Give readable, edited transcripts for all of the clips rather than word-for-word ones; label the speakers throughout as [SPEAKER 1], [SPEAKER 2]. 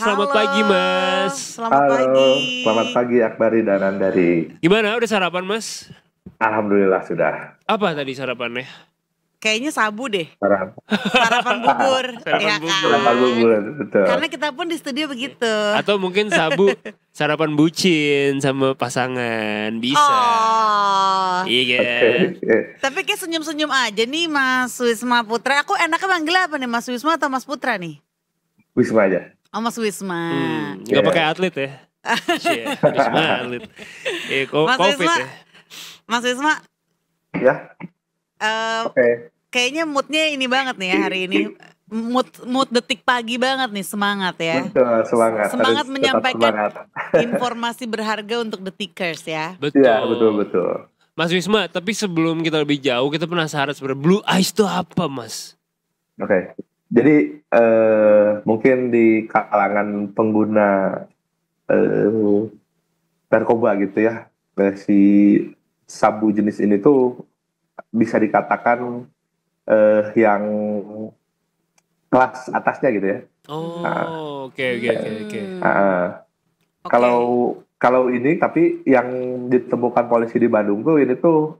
[SPEAKER 1] selamat
[SPEAKER 2] Halo,
[SPEAKER 1] pagi Mas.
[SPEAKER 2] selamat
[SPEAKER 3] Halo,
[SPEAKER 2] pagi.
[SPEAKER 3] selamat pagi Akbari dan Andari.
[SPEAKER 1] Gimana, udah sarapan Mas?
[SPEAKER 3] Alhamdulillah sudah.
[SPEAKER 1] Apa tadi sarapannya?
[SPEAKER 2] Kayaknya sabu deh,
[SPEAKER 3] Sarapan
[SPEAKER 2] sarapan bubur,
[SPEAKER 1] Sarapan
[SPEAKER 2] ya
[SPEAKER 1] bubur.
[SPEAKER 3] sarapan
[SPEAKER 2] kan?
[SPEAKER 3] bubur, betul.
[SPEAKER 2] Karena kita pun di studio begitu.
[SPEAKER 1] Atau mungkin sarapan bucin sama pasangan, bisa.
[SPEAKER 2] Oh,
[SPEAKER 1] Iya
[SPEAKER 3] Oke,
[SPEAKER 1] kan?
[SPEAKER 3] oke.
[SPEAKER 2] tapi kayak senyum-senyum aja nih Mas Wisma Putra. Aku enaknya manggil apa nih, Mas Wisma atau Mas Putra nih?
[SPEAKER 3] Wisma aja.
[SPEAKER 2] Oh, Mas Wisma.
[SPEAKER 1] Nggak
[SPEAKER 3] Iya.
[SPEAKER 1] pakai atlet ya? Cie, Wisma atlet.
[SPEAKER 2] Mas
[SPEAKER 1] Covid
[SPEAKER 2] Wisma,
[SPEAKER 1] ya?
[SPEAKER 2] Mas Wisma,
[SPEAKER 3] Ya, oke.
[SPEAKER 2] kayaknya moodnya ini banget nih ya hari ini. Mood detik pagi banget nih, semangat ya.
[SPEAKER 3] Betul, semangat.
[SPEAKER 2] Semangat
[SPEAKER 3] Harus tetap
[SPEAKER 2] menyampaikan
[SPEAKER 3] semangat.
[SPEAKER 2] informasi berharga untuk detikers ya.
[SPEAKER 1] Betul.
[SPEAKER 3] Iya, betul.
[SPEAKER 1] Mas Wisma, tapi sebelum kita lebih jauh, kita penasaran sebenarnya Blue Ice itu apa Mas?
[SPEAKER 3] Oke. Jadi mungkin di kalangan pengguna narkoba gitu ya, si sabu jenis ini tuh bisa dikatakan yang kelas atasnya gitu ya.
[SPEAKER 1] Oh, oke.
[SPEAKER 2] Oke.
[SPEAKER 3] Kalau ini tapi yang ditemukan polisi di Bandung tuh ini tuh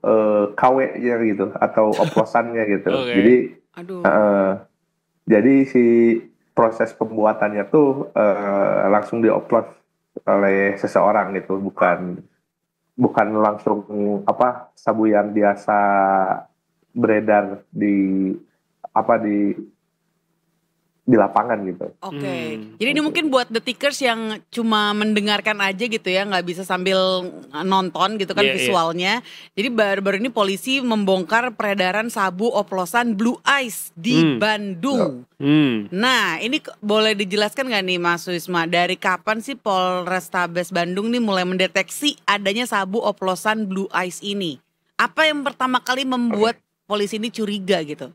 [SPEAKER 3] KW-nya gitu atau oplosannya gitu.
[SPEAKER 1] Oke.
[SPEAKER 2] Aduh.
[SPEAKER 3] Jadi si proses pembuatannya tuh langsung dioplos oleh seseorang gitu, bukan langsung sabu yang biasa beredar di lapangan gitu.
[SPEAKER 2] Oke. Jadi ini mungkin buat detikers yang cuma mendengarkan aja gitu ya, nggak bisa sambil nonton gitu kan
[SPEAKER 1] Iya, iya.
[SPEAKER 2] visualnya. Jadi baru-baru ini polisi membongkar peredaran sabu oplosan Blue Ice di Bandung. Nah, ini boleh dijelaskan nggak nih Mas Wisma, dari kapan sih Polrestabes Bandung nih mulai mendeteksi adanya sabu oplosan Blue Ice ini? Apa yang pertama kali membuat polisi ini curiga gitu?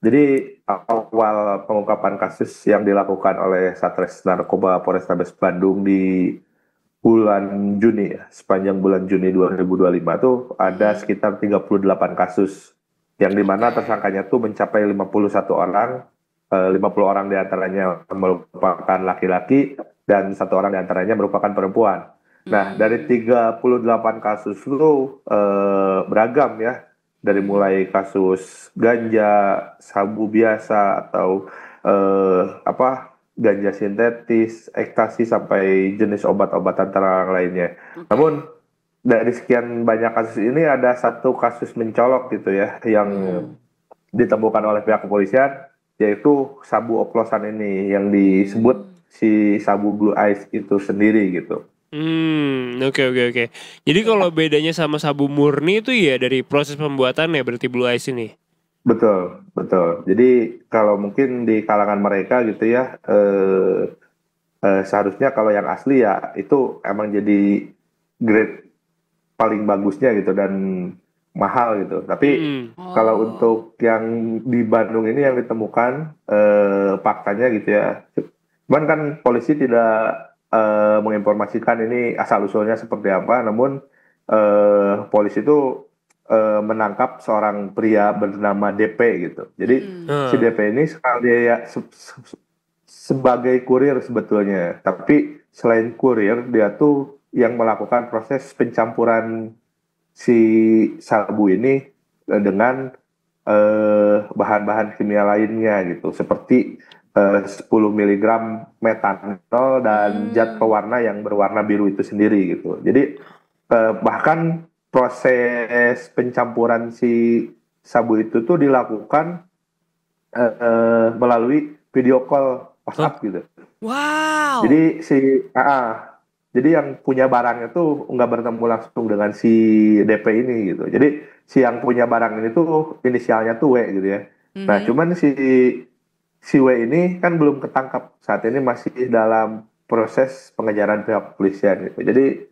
[SPEAKER 3] Jadi awal pengungkapan kasus yang dilakukan oleh Satres Narkoba Polrestabes Bandung di bulan Juni ya, sepanjang bulan Juni 2025 tuh ada sekitar 38 kasus yang dimana tersangkanya tuh mencapai 51 orang, 50 orang diantaranya merupakan laki-laki dan 1 orang diantaranya merupakan perempuan. Nah, dari 38 kasus itu beragam ya, dari mulai kasus ganja, sabu biasa atau ganja sintetis, ekstasi sampai jenis obat-obatan terlarang lainnya. Namun dari sekian banyak kasus ini ada satu kasus mencolok gitu ya yang ditemukan oleh pihak kepolisian, yaitu sabu oplosan ini yang disebut si sabu Blue Ice itu sendiri gitu.
[SPEAKER 1] Oke. Jadi kalau bedanya sama sabu murni itu ya dari proses pembuatannya berarti Blue Ice ini.
[SPEAKER 3] Betul. Jadi kalau mungkin di kalangan mereka gitu ya, seharusnya kalau yang asli ya itu emang jadi grade paling bagusnya gitu dan mahal gitu. Tapi kalau untuk yang di Bandung ini yang ditemukan faktanya gitu ya, cuman kan polisi tidak menginformasikan ini asal usulnya seperti apa. Namun polisi itu menangkap seorang pria bernama DP gitu. Jadi si DP ini dia sebagai kurir sebetulnya, tapi selain kurir dia tuh yang melakukan proses pencampuran si sabu ini dengan bahan-bahan kimia lainnya gitu, seperti 10 mg metanol dan zat pewarna yang berwarna biru itu sendiri gitu. Jadi bahkan proses pencampuran si sabu itu tuh dilakukan melalui video call WhatsApp gitu.
[SPEAKER 2] Wow.
[SPEAKER 3] Jadi yang punya barangnya tuh nggak bertemu langsung dengan si DP ini gitu. Jadi si yang punya barang ini tuh inisialnya tuh W gitu ya. Nah, cuman si W ini kan belum ketangkap. Saat ini masih dalam proses pengejaran pihak kepolisian gitu. Jadi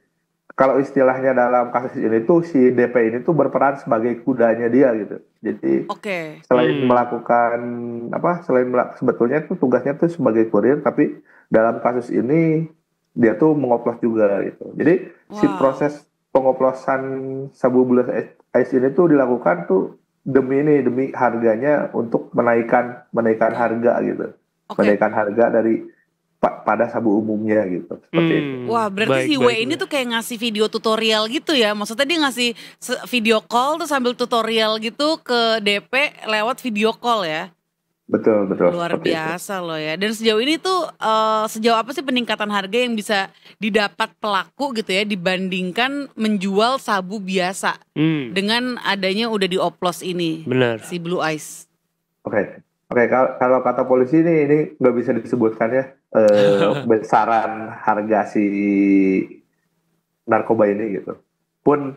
[SPEAKER 3] kalau istilahnya dalam kasus ini tuh si DP ini tuh berperan sebagai kudanya dia gitu. Jadi selain melakukan sebetulnya tuh tugasnya tuh sebagai kurir, tapi dalam kasus ini dia tuh mengoplos juga gitu. Jadi si proses pengoplosan sabu Blue Ice ini tuh dilakukan tuh demi harganya, untuk menaikkan harga gitu. menaikkan harga dari pada sabu umumnya gitu. Seperti itu.
[SPEAKER 2] Wah, berarti si W ini tuh kayak ngasih video tutorial gitu ya. Maksudnya dia ngasih video call tuh sambil tutorial gitu ke DP lewat video call ya.
[SPEAKER 3] Betul.
[SPEAKER 2] Luar biasa loh ya. Dan sejauh ini tuh sejauh apa sih peningkatan harga yang bisa didapat pelaku gitu ya dibandingkan menjual sabu biasa dengan adanya udah dioplos ini.
[SPEAKER 1] Benar.
[SPEAKER 2] Si Blue Ice.
[SPEAKER 3] Oke, kalau kata polisi ini nggak bisa disebutkan ya besaran harga si narkoba ini gitu. Pun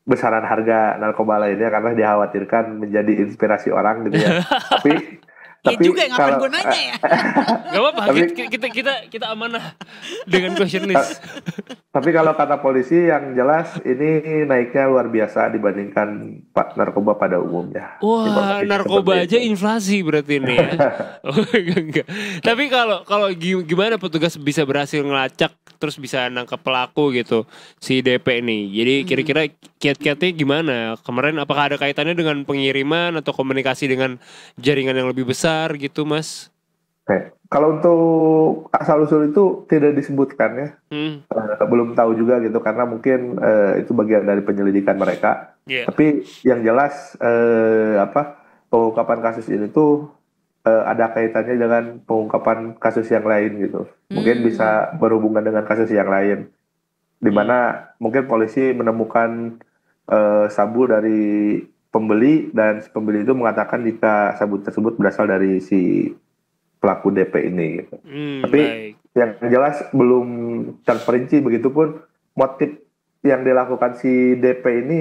[SPEAKER 3] besaran harga narkoba lainnya karena dikhawatirkan menjadi inspirasi orang gitu ya. Tapi
[SPEAKER 2] juga ngapain gue nanya ya.
[SPEAKER 1] Gak apa-apa, kita amanah dengan question list.
[SPEAKER 3] Tapi kalau kata polisi yang jelas ini naiknya luar biasa dibandingkan narkoba pada umumnya.
[SPEAKER 1] Wah, narkoba aja inflasi berarti ini ya. Enggak. Tapi kalau gimana petugas bisa berhasil ngelacak terus bisa nangkap pelaku gitu si DP ini. Jadi kira-kira kiat-kiatnya gimana? Kemarin apakah ada kaitannya dengan pengiriman atau komunikasi dengan jaringan yang lebih besar gitu, Mas?
[SPEAKER 3] Oke. Kalau untuk asal-usul itu tidak disebutkan ya. Belum tahu juga gitu karena mungkin itu bagian dari penyelidikan mereka. Tapi yang jelas pengungkapan kasus ini tuh ada kaitannya dengan pengungkapan kasus yang lain gitu. Mungkin bisa berhubungan dengan kasus yang lain. Di mana mungkin polisi menemukan sabu dari pembeli dan si pembeli itu mengatakan jika sabu tersebut berasal dari si pelaku DP ini gitu. Tapi yang jelas belum terperinci, begitupun motif yang dilakukan si DP ini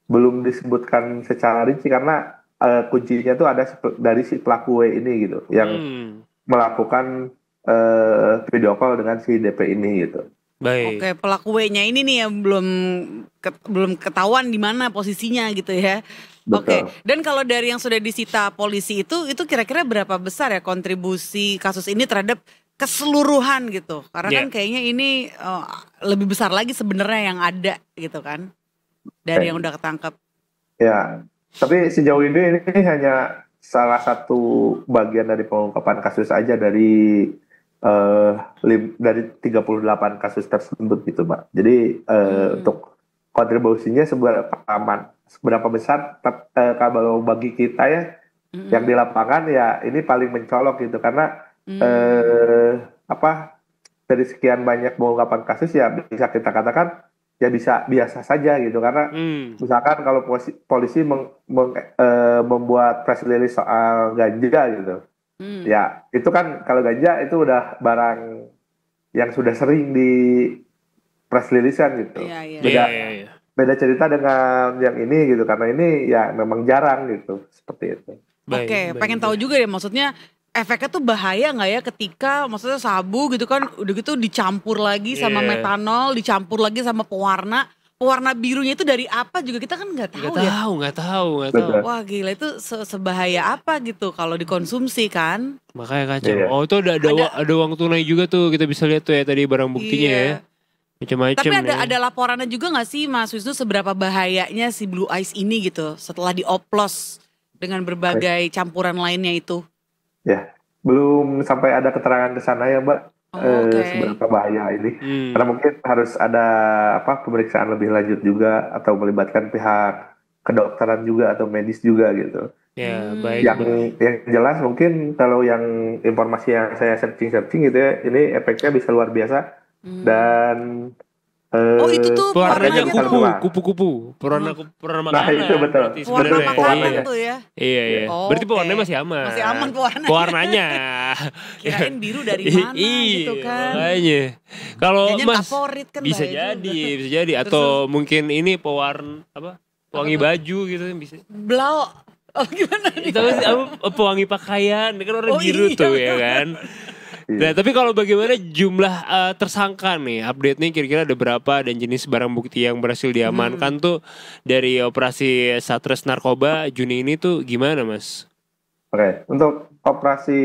[SPEAKER 3] belum disebutkan secara rinci karena kuncinya tuh ada dari si pelaku W ini gitu yang melakukan video call dengan si DP ini gitu.
[SPEAKER 2] Oke, pelaku W-nya ini nih yang belum ketahuan di mana posisinya gitu ya. Oke, dan kalau dari yang sudah disita polisi itu kira-kira berapa besar ya kontribusi kasus ini terhadap keseluruhan gitu? Karena kan kayaknya ini lebih besar lagi sebenarnya yang ada gitu kan dari yang udah ketangkep. Ya,
[SPEAKER 3] tapi sejauh ini hanya salah satu bagian dari pengungkapan kasus aja dari 38 kasus tersebut gitu, Mbak. Jadi untuk kontribusinya seberapa besar kalau bagi kita ya yang di lapangan ya ini paling mencolok gitu karena dari sekian banyak pengungkapan kasus ya bisa kita katakan ya bisa biasa saja gitu karena misalkan kalau polisi membuat press release soal ganja gitu ya itu kan kalau ganja itu udah barang yang sudah sering di press release-an gitu. Beda cerita dengan yang ini gitu karena ini ya memang jarang gitu seperti itu.
[SPEAKER 2] Oke, pengen tahu juga ya maksudnya efeknya tuh bahaya nggak ya ketika maksudnya sabu gitu kan udah gitu dicampur lagi sama metanol, dicampur lagi sama pewarna birunya itu dari apa juga kita kan nggak tahu ya.
[SPEAKER 1] Nggak tahu.
[SPEAKER 2] Wah gila itu sebahaya apa gitu kalau dikonsumsi kan?
[SPEAKER 1] Makanya kacau. Oh itu ada uang tunai juga tuh kita bisa lihat tuh ya tadi barang buktinya ya. Macam-macam.
[SPEAKER 2] Tapi ada laporannya juga nggak sih Mas Wisnu seberapa bahayanya si Blue Ice ini gitu setelah dioplos dengan berbagai campuran lainnya itu?
[SPEAKER 3] Ya belum sampai ada keterangan ke sana ya Mbak. Seberapa bahaya ini karena mungkin harus ada pemeriksaan lebih lanjut juga atau melibatkan pihak kedokteran juga atau medis juga gitu. Yang jelas mungkin kalau yang informasi yang saya searching gitu ya ini efeknya bisa luar biasa dan
[SPEAKER 2] itu tuh
[SPEAKER 1] warnanya kupu-kupu pewarna makanan.
[SPEAKER 3] Nah itu betul.
[SPEAKER 2] Warna makanan tuh ya.
[SPEAKER 1] Iya. Berarti pewarnanya masih aman.
[SPEAKER 2] Masih aman
[SPEAKER 1] pewarnanya.
[SPEAKER 2] Kirain biru dari mana gitu kan.
[SPEAKER 1] Makanya. Kalau Mas
[SPEAKER 2] kan
[SPEAKER 1] bisa jadi atau mungkin ini pewangi baju gitu bisa.
[SPEAKER 2] Blau. Oh gimana nih?
[SPEAKER 1] Itu pewangi pakaian, kan orang biru tuh ya kan. Nah, tapi kalau bagaimana jumlah tersangka nih, update nih kira-kira ada berapa dan jenis barang bukti yang berhasil diamankan tuh dari operasi Satres Narkoba Juni ini tuh gimana Mas?
[SPEAKER 3] Oke, untuk operasi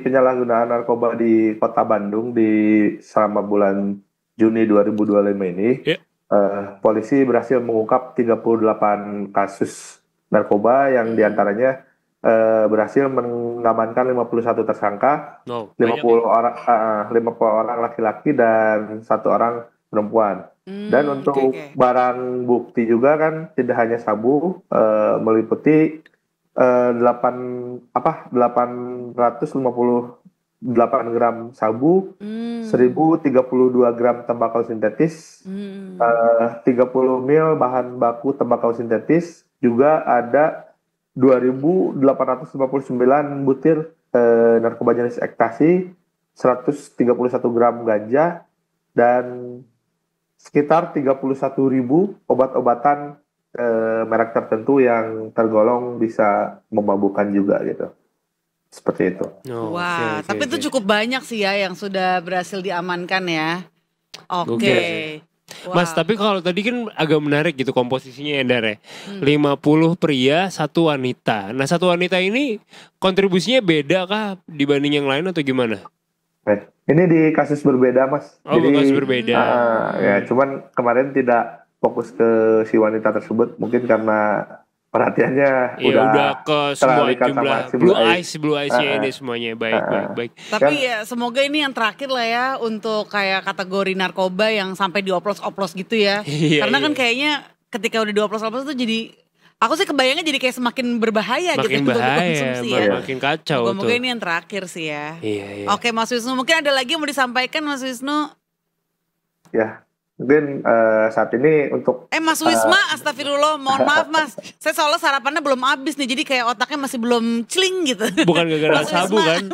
[SPEAKER 3] penyalahgunaan narkoba di Kota Bandung selama bulan Juni 2025 ini, polisi berhasil mengungkap 38 kasus narkoba yang diantaranya berhasil mengamankan 51 tersangka, 50 orang 50 orang laki-laki dan 1 orang perempuan. Dan untuk barang bukti juga kan tidak hanya sabu, meliputi 858 gram sabu, 1032 gram tembakau sintetis, 30 mil bahan baku tembakau sintetis, juga ada 2.859 butir narkoba jenis ekstasi, 131 gram ganja, dan sekitar 31.000 obat-obatan merek tertentu yang tergolong bisa memabukkan juga gitu. Seperti itu.
[SPEAKER 2] Wah, tapi itu cukup banyak sih ya yang sudah berhasil diamankan ya. Oke.
[SPEAKER 1] Mas, tapi kalau tadi kan agak menarik gitu komposisinya ya Dar ya. 50 pria, 1 wanita. Nah 1 wanita ini kontribusinya beda kah dibanding yang lain atau gimana?
[SPEAKER 3] Ini di kasus berbeda Mas.
[SPEAKER 1] Jadi kasus berbeda.
[SPEAKER 3] Ya, cuman kemarin tidak fokus ke si wanita tersebut. Mungkin karena perhatiannya
[SPEAKER 1] udah ke semua jumlah Blue Eyes ini semuanya. Baik.
[SPEAKER 2] Tapi ya semoga ini yang terakhir lah ya untuk kayak kategori narkoba yang sampai dioplos-oplos gitu ya. Karena kan kayaknya ketika udah dioplos-oplos tuh jadi, aku sih kebayangnya jadi kayak semakin berbahaya
[SPEAKER 1] makin
[SPEAKER 2] gitu untuk dikonsumsi ya.
[SPEAKER 1] Makin kacau.
[SPEAKER 2] Semoga ini yang terakhir sih ya.
[SPEAKER 1] Iya.
[SPEAKER 2] Oke Mas Wisnu, mungkin ada lagi yang mau disampaikan Mas Wisnu?
[SPEAKER 3] Ya. Mungkin saat ini untuk
[SPEAKER 2] Mas Wisma, astagfirullah, mohon maaf Mas. Saya soalnya sarapannya belum habis nih, jadi kayak otaknya masih belum celing gitu.
[SPEAKER 1] Bukan gara-gara sabu kan?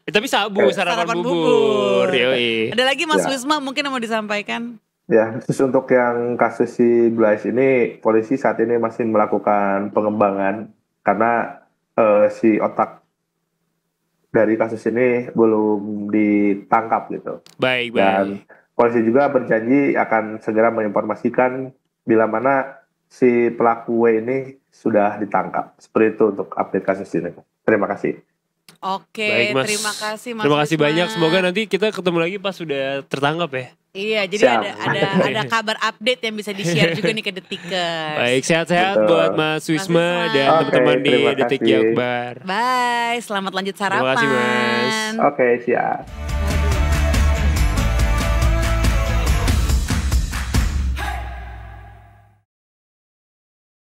[SPEAKER 1] Tapi sabu, sarapan bubur. Yoi.
[SPEAKER 2] Ada lagi Mas Wisma mungkin yang mau disampaikan?
[SPEAKER 3] Ya, khusus untuk yang kasus si Blue Eyes ini, polisi saat ini masih melakukan pengembangan karena si otak dari kasus ini belum ditangkap gitu.
[SPEAKER 1] Baik.
[SPEAKER 3] Dan polisi juga berjanji akan segera menginformasikan bila mana si pelaku W ini sudah ditangkap. Seperti itu untuk update kasus ini. Terima kasih.
[SPEAKER 2] Oke, baik, terima kasih Mas.
[SPEAKER 1] Terima kasih banyak. Semoga nanti kita ketemu lagi pas sudah tertangkap ya.
[SPEAKER 2] Iya, jadi ada kabar update yang bisa di-share juga nih ke Detikers.
[SPEAKER 1] Baik, sehat-sehat buat Mas Wisma dan teman-teman di Detik Jakbar.
[SPEAKER 2] Bye, selamat lanjut sarapan.
[SPEAKER 1] Terima kasih Mas.
[SPEAKER 3] Oke, siap.